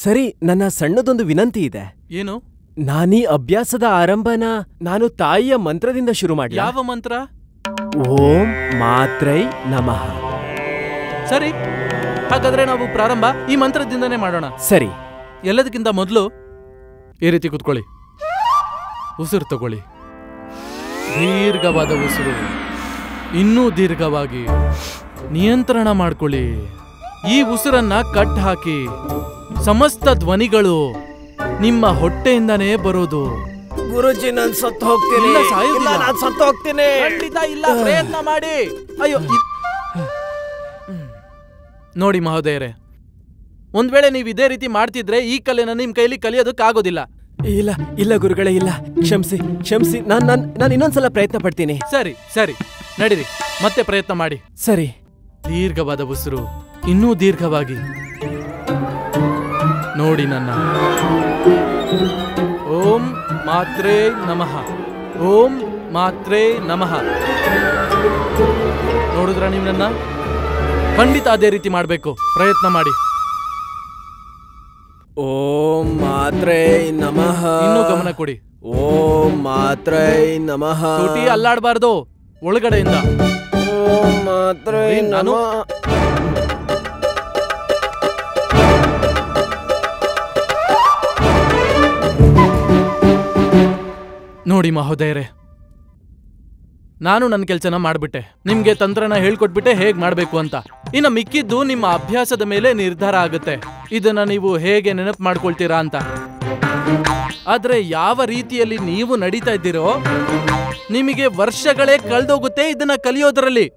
ಸರಿ, ನನ್ನ ಸಣ್ಣದೊಂದು ವಿನಂತಿ ಇದೆ. ಏನು? ನಾನೀ ಅಭ್ಯಾಸದ ಆರಂಭನ ನಾನು ತಾಯಿಯ ಮಂತ್ರದಿಂದ ಶುರು ಮಾಡಿ. ಯಾವ ಮಂತ್ರ? ಓಂ ಮಾತ್ರೈ ನಮಃ. ಸರಿ, ಹಾಗಾದ್ರೆ ನಾವು ಪ್ರಾರಂಭ ಈ ಮಂತ್ರದಿಂದನೇ ಮಾಡೋಣ. ಸರಿ. ಎಲ್ಲದಕ್ಕಿಂತ ಮೊದಲು ಈ ರೀತಿ ಕುತ್ಕೊಳ್ಳಿ. ಉಸಿರು ತಗೊಳ್ಳಿ. ದೀರ್ಘವಾದ ಉಸಿರು. ಇನ್ನೂ ದೀರ್ಘವಾಗಿ ನಿಯಂತ್ರಣ ಮಾಡ್ಕೊಳ್ಳಿ. ಈ ಉಸಿರನ್ನ ಕಟ್ ಹಾಕಿ. ಸಮಸ್ತ ಧ್ವನಿಗಳು ನಿಮ್ಮ ಹೊಟ್ಟೆಯಿಂದನೇ ಬರೋದು. ಗುರುಜಿ, ನಾನು ಸತ್ತು ಹೋಗ್ತೀನಿ. ನಾನು ಸತ್ತು ಹೋಗ್ತೀನಿ. ಖಂಡಿತ ಇಲ್ಲ, ಪ್ರಯತ್ನ ಮಾಡಿ. ಅಯ್ಯೋ, ನೋಡಿ ಮಹೋದಯರೇ, ಒಂದ್ ವೇಳೆ ನೀವು ಇದೇ ರೀತಿ ಮಾಡ್ತಿದ್ರೆ ಈ ಕಲೆನ ನಿಮ್ ಕೈಲಿ ಕಲಿಯೋದಕ್ಕಾಗೋದಿಲ್ಲ. ಇಲ್ಲ ಇಲ್ಲ ಗುರುಗಳೇ, ಇಲ್ಲ, ಕ್ಷಮಿಸಿ ಕ್ಷಮಿಸಿ. ನಾನು ಇನ್ನೊಂದ್ಸಲ ಪ್ರಯತ್ನ ಪಡ್ತೀನಿ. ಸರಿ ಸರಿ, ನಡೀರಿ, ಮತ್ತೆ ಪ್ರಯತ್ನ ಮಾಡಿ. ಸರಿ. ದೀರ್ಘವಾದ ಉಸಿರು, ಇನ್ನೂ ದೀರ್ಘವಾಗಿ. ನೋಡಿ ನನ್ನ. ಓಂ ಮಾತ್ರೇ ನಮಃ. ಓಂ ಮಾತ್ರೇ ನಮಃ. ನೋಡಿದ್ರ ನೀವು ನನ್ನ? ಖಂಡಿತ ಅದೇ ರೀತಿ ಮಾಡಬೇಕು. ಪ್ರಯತ್ನ ಮಾಡಿ. ಓಂ ಮಾತ್ರೇ ನಮಃ. ಇನ್ನೂ ಗಮನ ಕೊಡಿ. ಓಂ ಮಾತ್ರೇ ನಮಃ. ತುಟಿ ಅಲ್ಲಾಡಬಾರ್ದು, ಒಳಗಡೆಯಿಂದ. ಓಂ ಮಾತ್ರೇ ನಮಃ. ನೋಡಿ ಮಹೋದಯರೇ, ನಾನು ನನ್ನ ಕೆಲಸನ ಮಾಡ್ಬಿಟ್ಟೆ. ನಿಮ್ಗೆ ತಂತ್ರನ ಹೇಳ್ಕೊಟ್ಬಿಟ್ಟೆ ಹೇಗ್ ಮಾಡ್ಬೇಕು ಅಂತ. ಇನ್ನು ಮಿಕ್ಕಿದ್ದು ನಿಮ್ಮ ಅಭ್ಯಾಸದ ಮೇಲೆ ನಿರ್ಧಾರ ಆಗುತ್ತೆ, ಇದನ್ನ ನೀವು ಹೇಗೆ ನೆನಪು ಮಾಡ್ಕೊಳ್ತೀರಾ ಅಂತ. ಆದ್ರೆ ಯಾವ ರೀತಿಯಲ್ಲಿ ನೀವು ನಡೀತಾ ಇದ್ದೀರೋ ನಿಮಗೆ ವರ್ಷಗಳೇ ಕಳೆದೋಗುತ್ತೆ ಇದನ್ನ ಕಲಿಯೋದ್ರಲ್ಲಿ.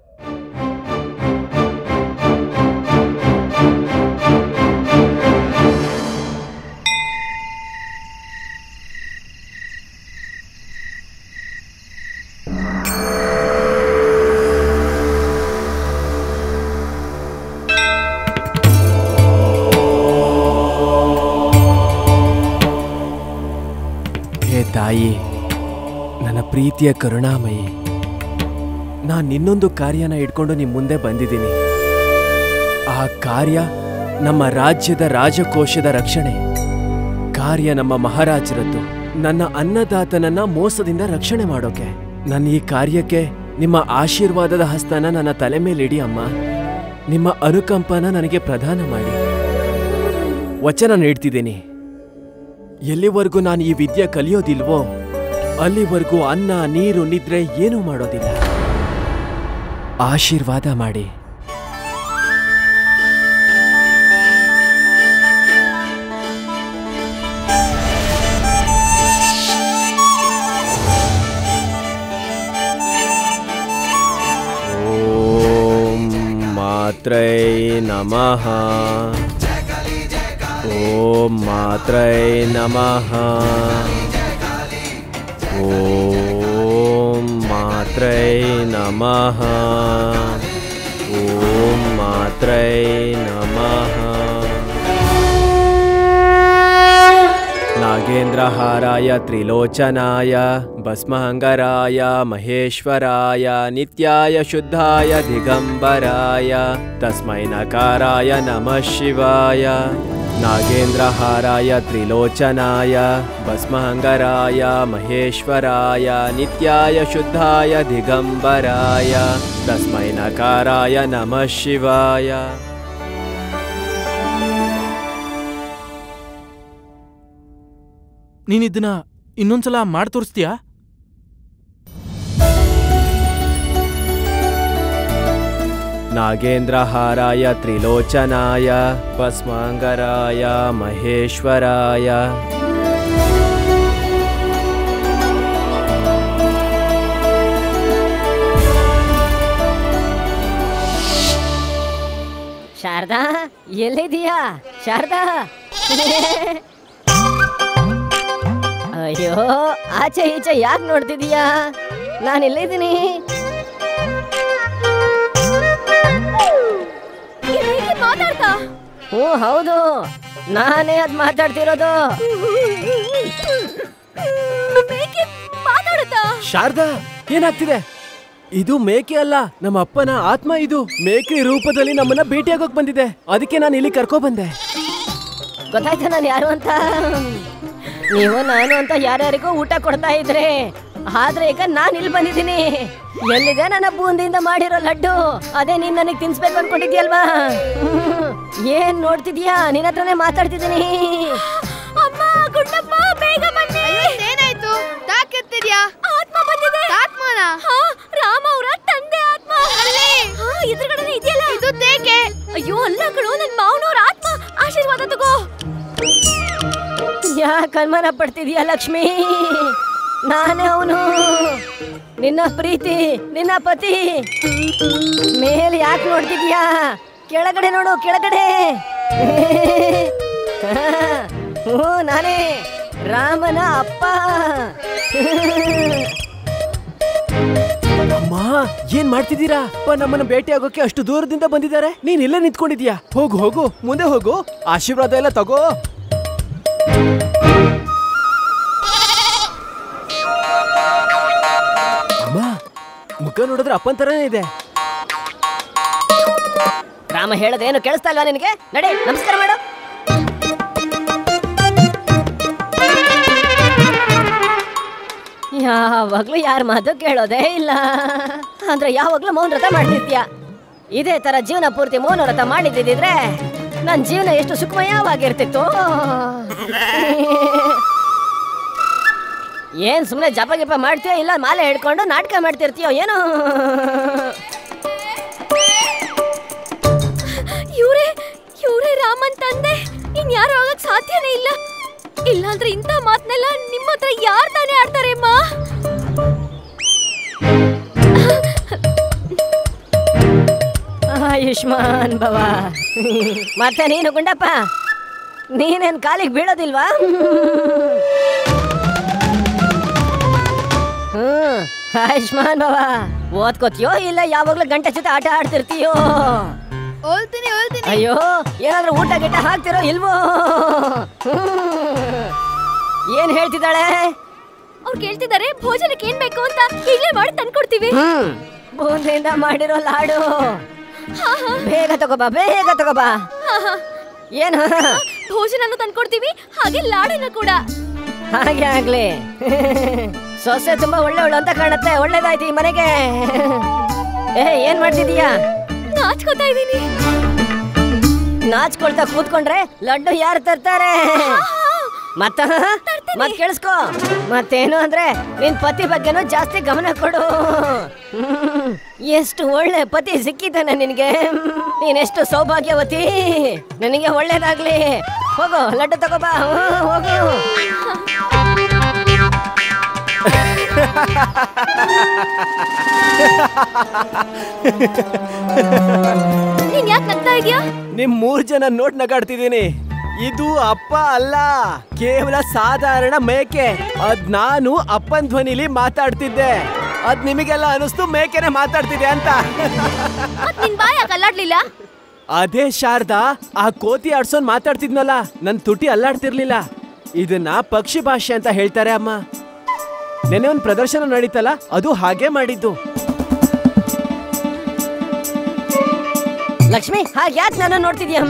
ತಾಯಿ, ನನ್ನ ಪ್ರೀತಿಯ ಕರುಣಾಮಯಿ, ನಾನು ಇನ್ನೊಂದು ಕಾರ್ಯನ ಇಟ್ಕೊಂಡು ನಿಮ್ಮ ಮುಂದೆ ಬಂದಿದ್ದೀನಿ. ಆ ಕಾರ್ಯ ನಮ್ಮ ರಾಜ್ಯದ ರಾಜಕೋಶದ ರಕ್ಷಣೆ. ಕಾರ್ಯ ನಮ್ಮ ಮಹಾರಾಜರದ್ದು. ನನ್ನ ಅನ್ನದಾತನನ್ನ ಮೋಸದಿಂದ ರಕ್ಷಣೆ ಮಾಡೋಕೆ. ನನ್ನ ಈ ಕಾರ್ಯಕ್ಕೆ ನಿಮ್ಮ ಆಶೀರ್ವಾದದ ಹಸ್ತನ ನನ್ನ ತಲೆ ಮೇಲಿಡಿ ಅಮ್ಮ. ನಿಮ್ಮ ಅನುಕಂಪನ ನನಗೆ ಪ್ರದಾನ ಮಾಡಿ. ವಚನ ನೀಡ್ತಿದ್ದೀನಿ, ಎಲ್ಲಿವರೆಗೂ ನಾನು ಈ ವಿದ್ಯೆ ಕಲಿಯೋದಿಲ್ವೋ ಅಲ್ಲಿವರೆಗೂ ಅನ್ನ ನೀರು ನಿದ್ರೆ ಏನೂ ಮಾಡೋದಿಲ್ಲ. ಆಶೀರ್ವಾದ ಮಾಡಿ. ಓಂ ಮಾತ್ರೇ ನಮಃ. ಓಂ ಮಾತ್ರೇ ನಮಃ. ಓಂ ಮಾತ್ರೇ ನಮಃ. ಓಂ ಮಾತ್ರೇ ನಮಃ. ನಾಗೇಂದ್ರಹಾರಾಯ ತ್ರಿಲೋಚನಾಯ ಭಸ್ಮಾಂಗರಾಯ ಮಹೇಶ್ವರಾಯ ನಿತ್ಯಾಯ ಶುದ್ಧಾಯ ದಿಗಂಬರಾಯ ತಸ್ಮೈ ನಕಾರಾಯ ನಮಃ ಶಿವಾಯ. ನಾಗೇಂದ್ರಹಾರಾಯ ತ್ರಿಲೋಚನಾಯ ಭಸ್ಮಾಂಗರಾಯ ಮಹೇಶ್ವರಾಯ ನಿತ್ಯಾಯ ಶುದ್ಧಾಯ ದಿಗಂಬರಾಯ ತಸ್ಮೈ ನಕಾರಾಯ ನಮಃ ಶಿವಾಯ. ನೀನಿದ್ದನ್ನ ಇನ್ನೊಂದ್ಸಲ ಮಾಡಿ ತೋರಿಸ್ತೀಯಾ? ನಾಗೇಂದ್ರಹಾರಾಯ ತ್ರಿಲೋಚನಾಯ ಭಸ್ಮಾಂಗರಾಯ ಮಹೇಶ್ವರಾಯ. ಶಾರದಾ, ಎಲ್ಲಿದೀಯಾ ಶಾರದಾ? ಅಯ್ಯೋ, ಆಚೆ ಈಚೆ ಯಾಕೆ ನೋಡ್ತಿದೀಯಾ? ನಾನು ಎಲ್ಲಿದ್ದೀನಿ? ಓ ಹೌದು, ನಾನೇ ಅದ್ ಮಾತಾಡ್ತಿರೋದು. ಶಾರದಾ, ಏನಾಗ್ತಿದೆ? ಇದು ಮೇಕೆ ಅಲ್ಲ, ನಮ್ಮ ಅಪ್ಪನ ಆತ್ಮ. ಇದು ಮೇಕೆ ರೂಪದಲ್ಲಿ ನಮ್ಮನ್ನ ಭೇಟಿಯಾಗೋಕ್ ಬಂದಿದೆ. ಅದಕ್ಕೆ ನಾನು ಇಲ್ಲಿ ಕರ್ಕೊ ಬಂದೆ. ಗೊತ್ತಾಯ್ತಾ ನಾನು ಯಾರು ಅಂತ? ನೀವು ನಾನು ಅಂತ ಯಾರ್ಯಾರಿಗೂ ಊಟ ಕೊಡ್ತಾ ಇದ್ರೆ, ಆದ್ರೆ ಈಗ ನಾನು ಇಲ್ಲಿ ಬಂದಿದ್ದೀನಿ. ಎಲ್ಲಿದೆ ನನ್ನ ಬೂಂದಿಯಿಂದ ಮಾಡಿರೋ ಲಡ್ಡು? ಅದೇ ನೀನ್ ನನಗೆ ತಿನ್ಸ್ಬೇಕು ಅನ್ಕೊಂಡಿದ್ಯಲ್ವಾ? ಏನ್ ನೋಡ್ತಿದ್ಯಾ? ನಿನ್ನ ಹತ್ರನೇ ಮಾತಾಡ್ತಿದ್ದೀನಿ. ಅಮ್ಮ, ಗುಂಡಪ್ಪ, ಬೇಗ ಬನ್ನಿ. ಏನಾಯ್ತು? ತಾಕಿರ್ತಿದ್ಯಾ? ಆತ್ಮ ಬಂದಿದೆ. ಆತ್ಮನ? ರಾಮ ಅವರ ತಂದೆ ಆತ್ಮ. ಎದುರುಗಡೆ ಇದೆಯಲ್ಲ, ಇದು ತೇಕೆ. ಅಯ್ಯೋ ಅಲ್ಲ ಕಣೋ, ನನ್ ಮಾವನವ್ರ ಆತ್ಮ. ಆಶೀರ್ವಾದ ತಗೋ. ಯಾಕೆ ಅನುಮಾನ ಪಡ್ತಿದ್ಯಾ ಲಕ್ಷ್ಮಿ? ನಾನೇ ಅವನು, ನಿನ್ನ ಪ್ರೀತಿ, ನಿನ್ನ ಪತಿ. ಮೇಲೆ ಯಾಕೆ ನೋಡ್ತಿದ್ಯಾ? ಕೆಳಗಡೆ ನೋಡು, ಕೆಳಗಡೆ. ಹ್ಞೂ, ನಾನೇ ರಾಮನ ಅಪ್ಪ. ಅಮ್ಮ, ಏನ್ ಮಾಡ್ತಿದ್ದೀರಾ? ಅಪ್ಪ ನಮ್ಮನ್ನ ಭೇಟಿ ಆಗೋಕೆ ಅಷ್ಟು ದೂರದಿಂದ ಬಂದಿದ್ದಾರೆ. ನೀನ್ ಇಲ್ಲೇ ನಿಂತ್ಕೊಂಡಿದ್ಯಾ? ಹೋಗು ಹೋಗು, ಮುಂದೆ ಹೋಗು, ಆಶೀರ್ವಾದ ಎಲ್ಲ ತಗೋ. ಅಮ್ಮ, ಮುಖ ನೋಡಿದ್ರೆ ಅಪ್ಪನ್ ತರನೇ ಇದೆ. ರಾಮ ಹೇಳೋದೇನು ಕೇಳಿಸ್ತಾ ಇಲ್ವಾ ನಿನಗೆ? ನಡೆ, ನಮಸ್ಕಾರ ಮಾಡು. ಯಾವಾಗ್ಲೂ ಯಾರ ಮಾತು ಕೇಳೋದೇ ಇಲ್ಲ. ಅಂದ್ರೆ ಯಾವಾಗ್ಲೂ ಮೌನ ವ್ರತ ಮಾಡ್ತಿದ್ಯಾ. ಇದೇ ತರ ಜೀವನ ಪೂರ್ತಿ ಮೌನ ವ್ರತ ಮಾಡಿದ್ದಿದ್ರೆ ನನ್ನ ಜೀವನ ಎಷ್ಟು ಸುಖಮಯವಾಗಿರ್ತಿತ್ತು. ಏನ್ ಸುಮ್ಮನೆ ಜಪ ಗಿಪ ಮಾಡ್ತೀಯೋ ಇಲ್ಲ ಮಾಲೆ ಹಿಡ್ಕೊಂಡು ನಾಟಕ ಮಾಡ್ತಿರ್ತೀಯೋ ಏನೋ? ಇವ್ರೇ ರಾಮನ್ ತಂದೆ. ಇನ್ಯಾರು ಆಗಕ್ ಸಾಧ್ಯನೇ ಇಲ್ಲ. ಇಲ್ಲಾಂದ್ರೆ ಇಂಥ ಮಾತನ್ನೆಲ್ಲ ನಿಮ್ಮ ಹತ್ರ ಯಾರು ತಾನೇ ಆಡ್ತಾರೆ ಅಮ್ಮ? ಆಯುಷ್ಮಾನ್ ಭವ. ಮತ್ತೆ ನೀನು ಗುಂಡಪ್ಪ, ನೀನೇನ್ ಕಾಲಿಗೆ ಬೀಳೋದಿಲ್ವಾ? ಆಯುಷ್ಮಾನ್ ಭವ. ಓದ್ಕೋತಿಯೋ ಇಲ್ಲ ಯಾವಾಗ್ಲೂ ಗಂಟೆ ಜೊತೆ ಆಟ ಆಡ್ತಿರ್ತೀಯೋ? ಓಲ್ತೀನಿ. ಅಯ್ಯೋ, ಏನಾದ್ರೂ ಊಟ ಗಿಟ್ಟ ಹಾಕ್ತಿರೋ ಇಲ್ವೋ? ಏನ್ ಹೇಳ್ತಿದ್ದಾಳೆ? ಅವ್ರು ಕೇಳ್ತಿದ್ದಾರೆ ಭೋಜನಕ್ಕೆ ಏನ್ ಬೇಕು ಅಂತ. ಈಗಲೇ ಮಾಡಿ ತಂದ್ಕೊಡ್ತೀವಿ. ಬೂಂದಿಯಿಂದ ಮಾಡಿರೋ ಲಾಡು. ಬೇಗ ತಗೋಬಾ, ಬೇಗ ತಗೋಬಾ. ಏನ? ಭೋಜನನು ತಂದ್ಕೊಡ್ತೀವಿ, ಹಾಗೆ ಲಾಡನ್ನು ಕೂಡ. ಹಾಗೆ ಆಗ್ಲಿ. ಸೊಸೆ ತುಂಬಾ ಒಳ್ಳೆವಳು ಅಂತ ಕಾಣುತ್ತೆ. ಒಳ್ಳೇದಾಯ್ತು ಈ ಮನೆಗೆ. ಏನ್ ಮಾಡ್ತಿದೀಯಾ? ನಾಚ್ಕೋತಾ ಇದೀನಿ. ನಾಚ್ಕೊಳ್ತಾ ಕೂತ್ಕೊಂಡ್ರೆ ಲಡ್ಡು ಯಾರು ತರ್ತಾರೆ? ಮತ್ತ ಕೇಳಿಸ್ಕೊ. ಮತ್ತೇನು ಅಂದ್ರೆ ನಿನ್ ಪತಿ ಬಗ್ಗೆನೂ ಜಾಸ್ತಿ ಗಮನ ಕೊಡು. ಎಷ್ಟು ಒಳ್ಳೆ ಪತಿ ಸಿಕ್ಕಿದ್ದಾನೆ ನಿನ್ಗೆ. ನೀನೆಷ್ಟು ಸೌಭಾಗ್ಯವತಿ. ನನಗೆ ಒಳ್ಳೇದಾಗ್ಲಿ. ಹೋಗು, ಲಡ್ಡು ತಗೋಬಾ. ಹೋಗು. ನೀನ್ ಯಾಕೆ ನಗ್ತಾ ಇದೀಯಾ? ನಿಮ್ 3 ಜನ ನೋಡ್ ನಗಾಡ್ತಿದ್ದೀನಿ. ಇದು ಅಪ್ಪ ಅಲ್ಲ, ಕೇವಲ ಸಾಧಾರಣ ಮೇಕೆ. ಅದ್ ನಾನು ಅಪ್ಪನ್ ಧ್ವನಿಲಿ ಮಾತಾಡ್ತಿದ್ದೆ. ಅದ್ ನಿಮಗೆಲ್ಲ ಅನಿಸ್ತು ಮೇಕೆನೆ ಮಾತಾಡ್ತಿದೆ ಅಂತ. ನಿನ್ ಬಾಯ ಕಲ್ಲಾಡ್ಲಿಲ್ಲ? ಅದೇ ಶಾರದಾ, ಆ ಕೋತಿ ಆಡ್ಸೋನ್ ಮಾತಾಡ್ತಿದ್ನಲ್ಲ, ನನ್ ತುಟಿ ಅಲ್ಲಾಡ್ತಿರ್ಲಿಲ್ಲ. ಇದನ್ನ ಪಕ್ಷಿ ಭಾಷೆ ಅಂತ ಹೇಳ್ತಾರೆ ಅಮ್ಮ. ನೆನೆ ಒಂದ್ ಪ್ರದರ್ಶನ ನಡೀತಲ್ಲ, ಅದು ಹಾಗೆ ಮಾಡಿದ್ದು. ಲಕ್ಷ್ಮಿ, ಹಾಗೆ ಯಾಕೆ ನಾನು ನೋಡ್ತಿದ್ಯಾ?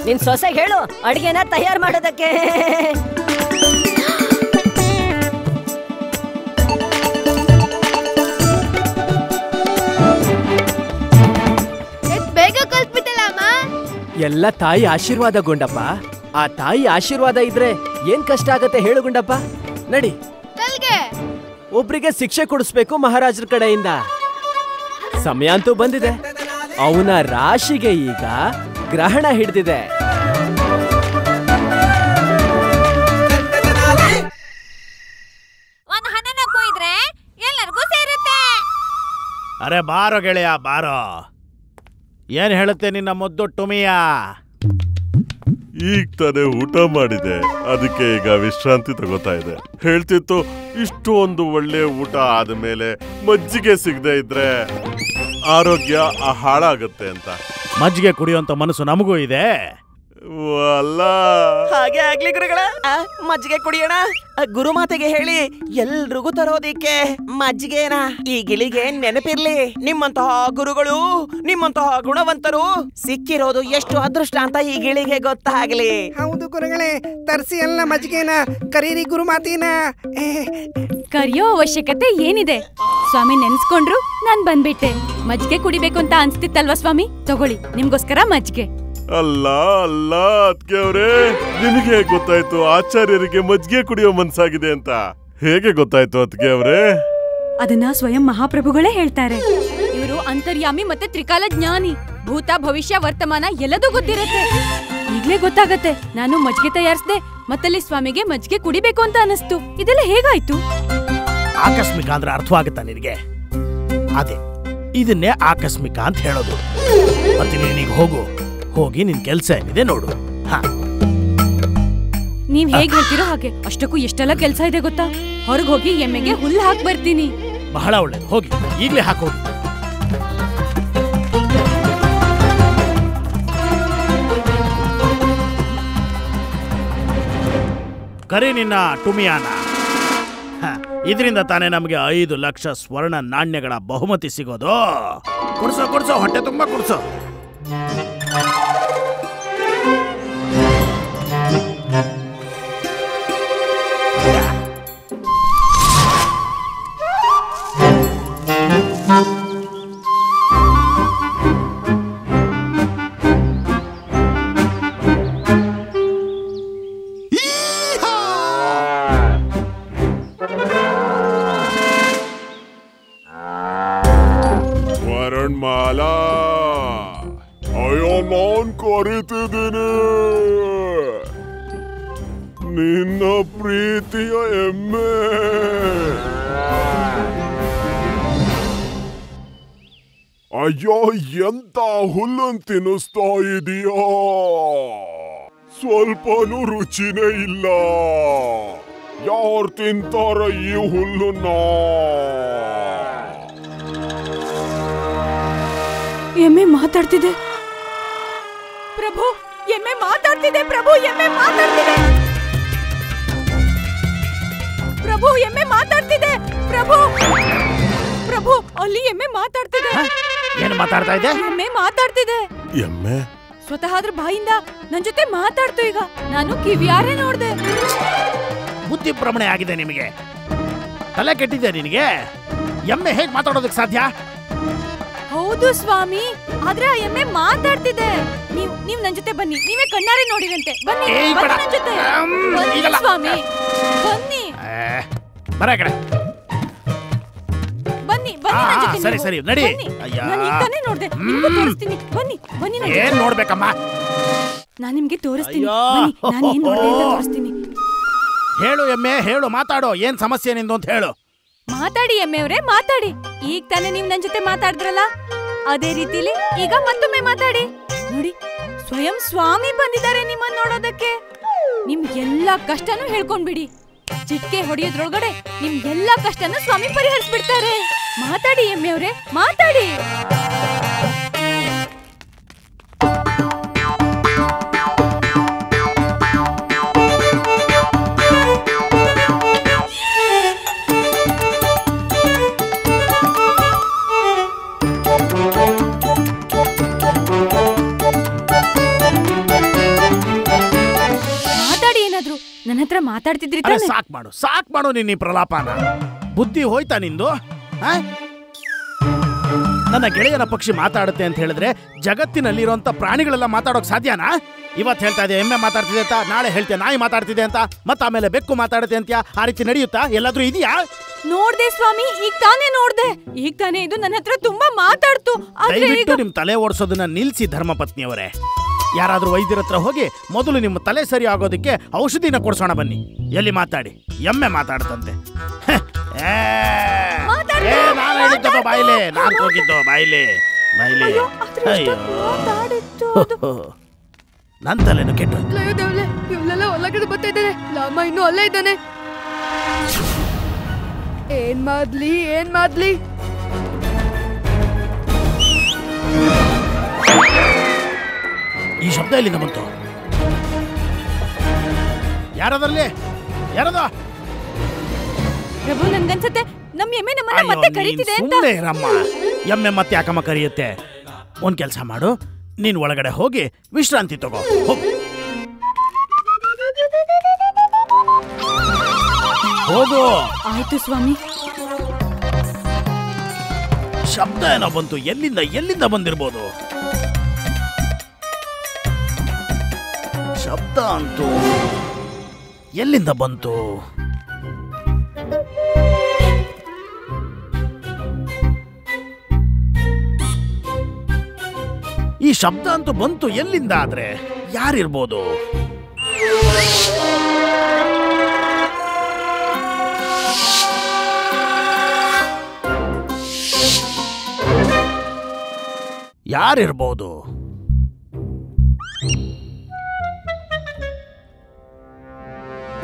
ನಿನ್ ಸೊಸೆಗೆ ಹೇಳು ಅಡಿಗೆನ ತಯಾರು ಮಾಡೋದಕ್ಕೆ. ಬೇಗ ಕಲ್ತ್ಬಿಟ್ಟಲ್ಲ ಅಮ್ಮ. ಎಲ್ಲ ತಾಯಿ ಆಶೀರ್ವಾದ ಗುಂಡಪ್ಪ. ಆ ತಾಯಿ ಆಶೀರ್ವಾದ ಇದ್ರೆ ಏನ್ ಕಷ್ಟ ಆಗತ್ತೆ ಹೇಳು ಗುಂಡಪ್ಪ. ನಡಿ, ಒಬ್ರಿಗೆ ಶಿಕ್ಷೆ ಕೊಡಿಸ್ಬೇಕು ಮಹಾರಾಜರ ಕಡೆಯಿಂದ. ಸಮಯ ಅಂತೂ ಬಂದಿದೆ. ಅವನ ರಾಶಿಗೆ ಈಗ ಗ್ರಹಣ ಹಿಡಿದಿದೆ. ಒಂದು ಹಣ್ಣನ್ನ ಕೊಯ್ದ್ರೆ ಎಲ್ಲರಿಗೂ ಸೇರುತ್ತೆ. ಅರೆ ಬಾರೋ ಗೆಳೆಯ ಬಾರೋ. ಏನ್ ಹೇಳುತ್ತೆ ನಿನ್ನ ಮುದ್ದು ಟುಮಿಯ? ಈಗ ತಾನೇ ಊಟ ಮಾಡಿದೆ, ಅದಕ್ಕೆ ಈಗ ವಿಶ್ರಾಂತಿ ತಗೋತಾ ಇದೆ. ಹೇಳ್ತಿತ್ತು ಇಷ್ಟು ಒಂದು ಒಳ್ಳೆ ಊಟ ಆದ್ಮೇಲೆ ಮಜ್ಜಿಗೆ ಸಿಗದೆ ಇದ್ರೆ ಆರೋಗ್ಯ ಹಾಳಾಗತ್ತೆ ಅಂತ. ಮಜ್ಜಿಗೆ ಕುಡಿಯುವಂತ ಮನಸ್ಸು ನಮಗೂ ಇದೆ. ಅಲ್ಲ ಹಾಗೆ ಆಗ್ಲಿ ಗುರುಗಳ ಮಜ್ಜಿಗೆ ಕುಡಿಯೋಣ. ಗುರುಮಾತೆಗೆ ಹೇಳಿ ಎಲ್ರಿಗೂ ತರೋದಿಕ್ಕೆ ಮಜ್ಜಿಗೆನ. ಈ ಗಿಳಿಗೆ ನೆನಪಿರ್ಲಿ, ನಿಮ್ಮಂತಹ ಗುರುಗಳು, ನಿಮ್ಮಂತಹ ಗುಣವಂತರು ಸಿಕ್ಕಿರೋದು ಎಷ್ಟು ಅದೃಷ್ಟ ಅಂತ ಈ ಗಿಳಿಗೆ ಗೊತ್ತಾಗ್ಲಿ. ಹೌದು ಗುರುಗಳೇ, ತರ್ಸಿ ಎಲ್ಲ ಮಜ್ಜಿಗೆನ, ಕರೀರಿ ಗುರುಮಾತಿನ. ಕರಿಯೋ ಅವಶ್ಯಕತೆ ಏನಿದೆ? ಸ್ವಾಮಿ ನೆನ್ಸ್ಕೊಂಡ್ರು ನಾನ್ ಬಂದ್ಬಿಟ್ಟೆ. ಮಜ್ಜಿಗೆ ಕುಡಿಬೇಕು ಅಂತ ಅನ್ಸ್ತಿತ್ತಲ್ವಾ ಸ್ವಾಮಿ? ತಗೊಳ್ಳಿ, ನಿಮ್ಗೋಸ್ಕರ ಮಜ್ಜಿಗೆ. ಅಲ್ಲ ಅಲ್ಲ ಅದ್ಕೆ ಅವ್ರೆ, ನಿಮಗೆ ಗೊತ್ತಾಯ್ತು ಆಚಾರ್ಯರಿಗೆ ಮಜ್ಜಿಗೆ ಕುಡಿಯೋ ಮನ್ಸಾಗಿದೆ ಅಂತ? ಹೇಗೆ ಗೊತ್ತಾಯ್ತು ಅದ್ಕೆ ಅವ್ರೆ? ಅದನ್ನ ಸ್ವಯಂ ಮಹಾಪ್ರಭುಗಳೇ ಹೇಳ್ತಾರೆ. ಇವರು ಅಂತರ್ಯಾಮಿ ಮತ್ತೆ ತ್ರಿಕಾಲ ಜ್ಞಾನಿ. ಭೂತ ಭವಿಷ್ಯ ವರ್ತಮಾನ ಎಲ್ಲದೂ ಗೊತ್ತಿರತ್ತೆ. ಈಗ್ಲೇ ಗೊತ್ತಾಗತ್ತೆ. ನಾನು ಮಜ್ಜಿಗೆ ತಯಾರಿಸ್ದೆ, ಮತ್ತಲ್ಲಿ ಸ್ವಾಮಿಗೆ ಮಜ್ಜಿಗೆ ಕುಡಿಬೇಕು ಅಂತ ಅನಿಸ್ತು. ಇದೆಲ್ಲ ಹೇಗಾಯ್ತು? ಆಕಸ್ಮಿಕ ಅಂದ್ರೆ ಅರ್ಥವಾಗುತ್ತಾ ನಿನಗೆ? ಅದೇ ಇದನ್ನೇ ಆಕಸ್ಮಿಕ ಅಂತ ಹೇಳೋದು. ಮತ್ತೆ ನೀನೀಗ ಹೋಗಿ ನಿನ್ ಕೆಲ್ಸ ಏನಿದೆ ನೋಡು. ನೀವ್ ಹೇಗ್ ಹೇಳ್ತಿರೋ ಹಾಗೆ. ಅಷ್ಟಕ್ಕೂ ಎಷ್ಟೆಲ್ಲ ಕೆಲ್ಸ ಇದೆ ಗೊತ್ತಾ? ಹೊರಗ್ ಹೋಗಿ ಎಮ್ಮೆಗೆ ಹುಲ್ಲು ಹಾಕ್ ಬರ್ತೀನಿ. ಬಹಳ ಒಳ್ಳೇದು, ಹೋಗಿ ಈಗ್ಲೇ ಹಾಕೋಗಿ. ಕರಿ ನಿನ್ನ ಟುಮಿಯಾನ. ಇದರಿಂದ ತಾನೇ ನಮಗೆ 5 ಲಕ್ಷ ಸ್ವರ್ಣ ನಾಣ್ಯಗಳ ಬಹುಮತಿ ಸಿಗೋದು. ಕುಡ್ಸೋ ಹೊಟ್ಟೆ ತುಂಬಾ ಕುಡ್ಸೋ. ವರಣ್ಮಾಲಾ, ಅಯ್ಯೋ ನಾನ್ ಕರೀತಿದ್ದೀನಿ ನಿನ್ನ ಪ್ರೀತಿಯ ಎಮ್ಮೆ. ಅಯ್ಯೋ ಎಂತ ಹುಲ್ಲನ್ ತಿನ್ನಿಸ್ತಾ ಇದೀಯಾ? ಸ್ವಲ್ಪನೂ ರುಚಿನೇ ಇಲ್ಲ. ಯಾರು ತಿಂತಾರ ಈ ಹುಲ್ಲನ್ನ? ಎಮ್ಮೆ ಮಾತಾಡ್ತಿದೆ ಪ್ರಭು. ಎಮ್ಮೆ ಮಾತಾಡ್ತಿದೆ ಪ್ರಭು. ಎಮ್ಮೆ ಮಾತಾಡ್ತಿದೆ ಪ್ರಭು. ಎಮ್ಮೆ ಮಾತಾಡ್ತಿದೆ ಪ್ರಭು. ಪ್ರಭು, ಅಲ್ಲಿ ಎಮ್ಮೆ ಮಾತಾಡ್ತಿದೆ. ಏನ್ ಮಾತಾಡ್ತಾ ಇದೆ? ಎಮ್ಮೆ ಮಾತಾಡ್ತಿದೆ. ಎಮ್ಮೆ ಸ್ವತಃ ಅದ್ರ ಬಾಯಿಂದ ನನ್ ಜೊತೆ ಮಾತಾಡ್ತು. ಈಗ ನಾನು ಕಿವಿಯಾರೆ ನೋಡ್ದೆ. ಬುದ್ಧಿ ಭ್ರಮಣೆ ಆಗಿದೆ ನಿಮಗೆ. ತಲೆ ಕೆಟ್ಟಿದೆ ನಿನಗೆ. ಎಮ್ಮೆ ಹೇಗ್ ಮಾತಾಡೋದಕ್ಕೆ ಸಾಧ್ಯ? ಹೌದು ಸ್ವಾಮಿ, ಆದ್ರೆ ಆ ಎಮ್ಮೆ ಮಾತಾಡ್ತಿದೆ. ನೀವ್ ನನ್ ಜೊತೆ ಬನ್ನಿ. ನೀವೇ ಕಣ್ಣಾರೆ ನೋಡಿರಂತೆ. ಬನ್ನಿ ನನ್ ಜೊತೆ. ಬನ್ನಿ ಸ್ವಾಮಿ, ಬನ್ನಿ. ಬರ ಕಡೆ. ಬನ್ನಿ ನನ್ ಜೊತೆ. ಸರಿ ಸರಿ ನಡಿ. ನಾನು ಈಗ ತಾನೇ ನೋಡ್ದೆ. ನಿಮ್ಗೂ ತೋರಿಸ್ತೀನಿ. ಬನ್ನಿ ನನ್ ಜೊತೆ. ಏನ್ ನೋಡ್ಬೇಕಮ್ಮ? ನಾನ್ ನಿಮ್ಗೆ ತೋರಿಸ್ತೀನಿ. ಬನ್ನಿ, ನಾನು ಏನ್ ನೋಡ್ದೆ ಅಂತ ತೋರಿಸ್ತೀನಿ. ಹೇಳು ಎಮ್ಮೆ, ಹೇಳು, ಮಾತಾಡೋ. ಏನ್ ಸಮಸ್ಯೆ ನಿಂದು ಅಂತ ಹೇಳು. ಮಾತಾಡಿ ಎಮ್ಮೆಯವ್ರೆ, ಮಾತಾಡಿ. ಈಗ ತಾನೇ ನೀವ್ ನನ್ ಜೊತೆ ಮಾತಾಡಿದ್ರಲ್ಲ, ಅದೇ ರೀತಿಲಿ ಈಗ ಮತ್ತೊಮ್ಮೆ ಮಾತಾಡಿ. ನೋಡಿ, ಸ್ವಯಂ ಸ್ವಾಮಿ ಬಂದಿದ್ದಾರೆ ನಿಮ್ಮನ್ನ ನೋಡೋದಕ್ಕೆ. ನಿಮ್ ಎಲ್ಲಾ ಕಷ್ಟನೂ ಹೇಳ್ಕೊಂಡ್ಬಿಡಿ. ಚಿಟ್ಕೆ ಹೊಡೆಯೋದ್ರೊಳಗಡೆ ನಿಮ್ ಎಲ್ಲಾ ಕಷ್ಟನೂ ಸ್ವಾಮಿ ಪರಿಹರಿಸ್ಬಿಡ್ತಾರೆ. ಮಾತಾಡಿ ಎಮ್ಮೆಯವ್ರೆ, ಮಾತಾಡಿ. ನನ್ನ ಹತ್ರ ಮಾತಾಡ್ತಿದ್ರಿ ತಾನೆ? ಸಾಕ್ ಮಾಡು ನಿನ್ನ ಪ್ರಲಾಪನ. ಬುದ್ಧಿ ಹೋಯ್ತಾ ನಿಂದು? ನನ್ನ ಗೆಳೆಯನ ಪಕ್ಷಿ ಮಾತಾಡುತ್ತೆ ಅಂತ ಹೇಳಿದ್ರೆ ಜಗತ್ತಿನಲ್ಲಿರುವಂತ ಪ್ರಾಣಿಗಳೆಲ್ಲ ಮಾತಾಡೋಕ್ ಸಾಧ್ಯನಾ? ಇವತ್ತು ಹೇಳ್ತಾ ಇದೆ ಎಮ್ಮೆ ಮಾತಾಡ್ತಿದೆ ಅಂತ, ನಾಳೆ ಹೇಳ್ತೀಯ ನಾಯಿ ಮಾತಾಡ್ತಿದೆ ಅಂತ, ಮತ್ತ ಆಮೇಲೆ ಬೆಕ್ಕು ಮಾತಾಡುತ್ತೆ ಅಂತ. ಆ ರೀತಿ ನಡೆಯುತ್ತಾ? ಎಲ್ಲಾದ್ರೂ ಇದೆಯಾ? ನೋಡ್ದೆ ಸ್ವಾಮಿ, ಈಗ ತಾನೇ ನೋಡ್ದೆ. ಈಗ ತಾನೇ ಇದು ನನ್ನ ಹತ್ರ ತುಂಬಾ ಮಾತಾಡ್ತು. ದಯವಿಟ್ಟು ನಿಮ್ ತಲೆ ಓಡಿಸೋದನ್ನ ನಿಲ್ಸಿ ಧರ್ಮಪತ್ನಿಯವರೇ. ಯಾರಾದ್ರೂ ವೈದ್ಯರ ಹತ್ರ ಹೋಗಿ ಮೊದಲು ನಿಮ್ಮ ತಲೆ ಸರಿ ಆಗೋದಕ್ಕೆ ಔಷಧಿನ ಕೊಡ್ಸೋಣ ಬನ್ನಿ. ಎಲ್ಲಿ ಮಾತಾಡಿ. ಎಮ್ಮೆ ಮಾತಾಡ್ತಂತೆ. ನಾನು ಹೇಳಿದ್ದಪ್ಪ ಬಾಯಿಲೆ. ನಾನು ಹೋಗಿದ್ದು ಬಾಯಿಲೆ. ನನ್ ತಲೆನು ಕೆಟ್ಟ. ಇವಳೆಲ್ಲ ಒಳಗಡೆ ಬರ್ತಾ ಇದ್ದಾರೆ. ಲಾಮ ಇನ್ನೂ ಅಲ್ಲೇ ಇದ್ದಾನೆ. ಏನ್ ಮಾಡ್ಲಿ? ಈ ಶಬ್ದ ಎಲ್ಲಿಂದ ಬಂತು? ಯಾರದಲ್ಲಿ ಯಾರದ? ಪ್ರಭು ನನ್ಗನ್ಸತ್ತೆ ನಮ್ ಎಮ್ಮೆ ನಮ್ಮನ್ನ ಮತ್ತೆ ಕರೀತಿದೆ ಅಂತ. ಸುಮ್ಮನೆ ಇರಮ್ಮ. ಎಮ್ಮೆ ಮತ್ತೆ ಯಾಕಮ್ಮ ಕರೆಯುತ್ತೆ? ಒಂದ್ ಕೆಲಸ ಮಾಡು, ನೀನ್ ಒಳಗಡೆ ಹೋಗಿ ವಿಶ್ರಾಂತಿ ತಗೋ. ಹೋಗು. ಆಯ್ತು ಸ್ವಾಮಿ. ಶಬ್ದ ಏನೋ ಬಂತು, ಎಲ್ಲಿಂದ ಬಂದಿರ್ಬೋದು? ಶಬ್ದ ಅಂತೂ ಎಲ್ಲಿಂದ ಬಂತು? ಈ ಶಬ್ದ ಅಂತೂ ಬಂತು, ಎಲ್ಲಿಂದ? ಆದ್ರೆ ಯಾರಿರ್ಬೋದು? ಯಾರಿರ್ಬೋದು?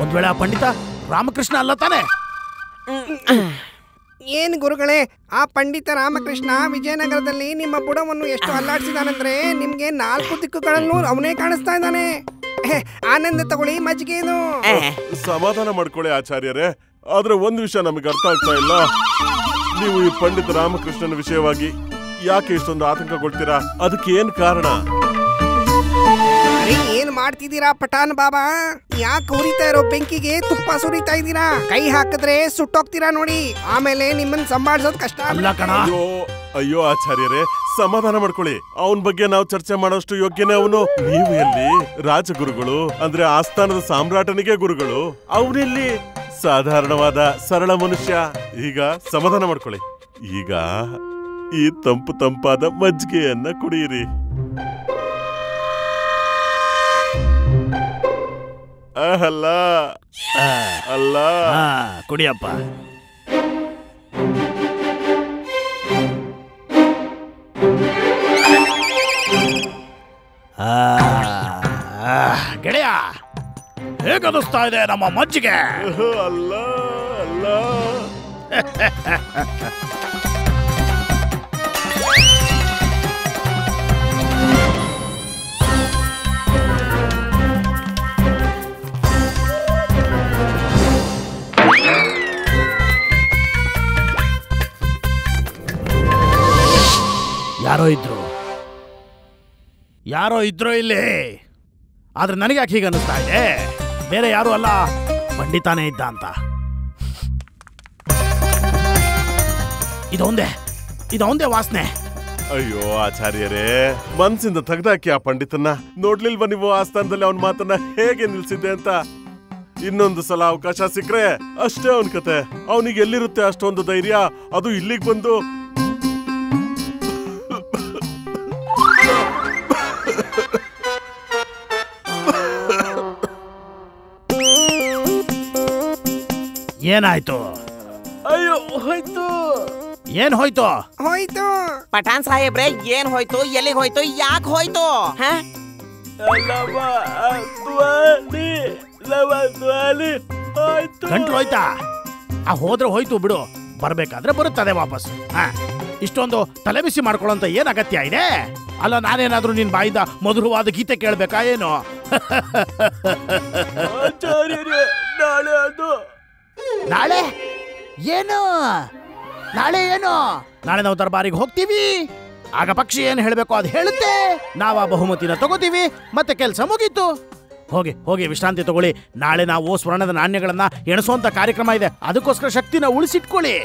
ಒಂದ್ ವೇಳೆ ಆ ಪಂಡಿತ ರಾಮಕೃಷ್ಣ ಅಲ್ಲ ತಾನೆ? ಏನ್ ಗುರುಗಳೇ, ಆ ಪಂಡಿತ ರಾಮಕೃಷ್ಣ ವಿಜಯನಗರದಲ್ಲಿ ನಿಮ್ಮ ಬುಡವನ್ನು ಎಷ್ಟು ಅಲ್ಲಾಡಿಸಿದಾನಂದ್ರೆ ನಿಮ್ಗೆ 4 ದಿಕ್ಕುಗಳಲ್ಲೂ ಅವನೇ ಕಾಣಿಸ್ತಾ ಇದ್ದಾನೆ. ಆನಂದ ತಗೊಳ್ಳಿ, ಮಜ್ಜಿಗೆ ಇದು. ಸಮಾಧಾನ ಮಾಡ್ಕೊಳ್ಳಿ ಆಚಾರ್ಯರೇ. ಆದ್ರೆ ಒಂದ್ ವಿಷಯ ನಮಗೆ ಅರ್ಥ ಆಗ್ತಾ ಇಲ್ಲ. ನೀವು ಈ ಪಂಡಿತ ರಾಮಕೃಷ್ಣನ ವಿಷಯವಾಗಿ ಯಾಕೆ ಇಷ್ಟೊಂದು ಆತಂಕಗೊಳ್ತೀರಾ? ಅದಕ್ಕೆ ಏನ್ ಕಾರಣ? ಏನ್ ಮಾಡ್ತಿದ್ದೀರಾ ಪಠಾನ್ ಬಾಬಾ? ಯಾಕೆ ಉರಿತಾ ಇರೋ ಬೆಂಕಿಗೆ ತುಪ್ಪ ಸುರಿತಾ ಇದ್ದೀರಾ? ಕೈ ಹಾಕಿದ್ರೆ ಸುಟ್ಟೋಗ್ತೀರಾ ನೋಡಿ. ಆಮೇಲೆ ನಿಮ್ಮನ್ನ ಸಂಭಾಳಿಸೋದ್ ಕಷ್ಟ. ಅಯ್ಯೋ ಆಚಾರ್ಯರೇ, ಸಮಾಧಾನ ಮಾಡ್ಕೊಳ್ಳಿ. ಅವನ ಬಗ್ಗೆ ನಾವು ಚರ್ಚೆ ಮಾಡೋಷ್ಟು ಯೋಗ್ಯನೇ ಅವನು. ನೀವು ಎಲ್ಲಿ ರಾಜಗುರುಗಳು, ಅಂದ್ರೆ ಆಸ್ಥಾನದ ಸಾಮ್ರಾಟನಿಗೆ ಗುರುಗಳು. ಅವನೆಲ್ಲಿ ಸಾಧಾರಣವಾದ ಸರಳ ಮನುಷ್ಯ. ಈಗ ಸಮಾಧಾನ ಮಾಡ್ಕೊಳ್ಳಿ. ಈಗ ಈ ತಂಪಾದ ಮಜ್ಜಿಗೆಯನ್ನ ಕುಡಿಯಿರಿ. ಅಲ್ಲ ಕುಡಿಯಪ್ಪ. ಗೆಳೆಯ, ಹೇಗನಿಸ್ತಾ ಇದೆ ನಮ್ಮ ಮಜ್ಜಿಗೆ? ಅಲ್ಲ ಯಾರೋ ಇದ್ರು ಇಲ್ಲಿ. ಆದ್ರೆ ನನಗೆ ಯಾಕೆ ಹೀಗೆ ಅನಿಸ್ತಾ ಇದೆ? ಬೇರೆ ಯಾರು ಅಲ್ಲ, ಪಂಡಿತಾನೇ ಇದ್ದ ಅಂತ. ಇದೊಂದೇ ವಾಸನೆ. ಅಯ್ಯೋ ಆಚಾರ್ಯರೇ, ಮನ್ಸಿಂದ ತೆಗ್ದಾಕಿ ಆ ಪಂಡಿತನ್ನ. ನೋಡ್ಲಿಲ್ವ ನೀವು ಆಸ್ಥಾನದಲ್ಲಿ ಅವನ ಮಾತನ್ನ ಹೇಗೆ ನಿಲ್ಸಿದ್ದೆ ಅಂತ? ಇನ್ನೊಂದು ಸಲ ಅವಕಾಶ ಸಿಕ್ಕ್ರೆ ಅಷ್ಟೇ ಅವನ್ ಕತೆ. ಅವನಿಗೆ ಎಲ್ಲಿರುತ್ತೆ ಅಷ್ಟೊಂದು ಧೈರ್ಯ? ಅದು ಇಲ್ಲಿಗೆ ಬಂದು ಏನಾಯ್ತು? ಅಯ್ಯೋ ಹೋಯ್ತು. ಏನ್ ಹೋಯ್ತು? ಪಠಾನ್ ಸಾಹೇಬ್ರೆ, ಏನ್ ಹೋಯ್ತು? ಎಲ್ಲಿಗೆ ಹೋಯ್ತು? ಯಾಕೆ ಹೋಯ್ತು? ಗಂಟ್ಲು ಹೋಯ್ತಾ? ಹೋದ್ರೆ ಹೋಯ್ತು ಬಿಡು, ಬರ್ಬೇಕಾದ್ರೆ ಬರುತ್ತದೆ ವಾಪಸ್. ಇಷ್ಟೊಂದು ತಲೆ ಬಿಸಿ ಮಾಡ್ಕೊಳ್ಳೋಂತ ಏನ್ ಅಗತ್ಯ ಇದೆ? ಅಲ್ಲ, ನಾನೇನಾದ್ರೂ ನಿನ್ ಬಾಯಿಂದ ಮಧುರವಾದ ಗೀತೆ ಕೇಳ್ಬೇಕಾ ಏನು? ನಾಳೆ ಏನು? ನಾಳೆ ನಾವು ದರ್ಬಾರಿಗೆ ಹೋಗ್ತೀವಿ. ಆಗ ಪಕ್ಷಿ ಏನ್ ಹೇಳ್ಬೇಕು ಅದು ಹೇಳುತ್ತೆ. ನಾವು ಆ ಬಹುಮತಿನ ತಗೋತೀವಿ, ಮತ್ತೆ ಕೆಲಸ ಮುಗೀತು. ಹೋಗಿ ವಿಶ್ರಾಂತಿ ತಗೊಳ್ಳಿ. ನಾಳೆ ನಾವು ಸ್ವರ್ಣದ ನಾಣ್ಯಗಳನ್ನ ಎಣಿಸುವಂತ ಕಾರ್ಯಕ್ರಮ ಇದೆ. ಅದಕ್ಕೋಸ್ಕರ ಶಕ್ತಿನ ಉಳಿಸಿಟ್ಕೊಳ್ಳಿ.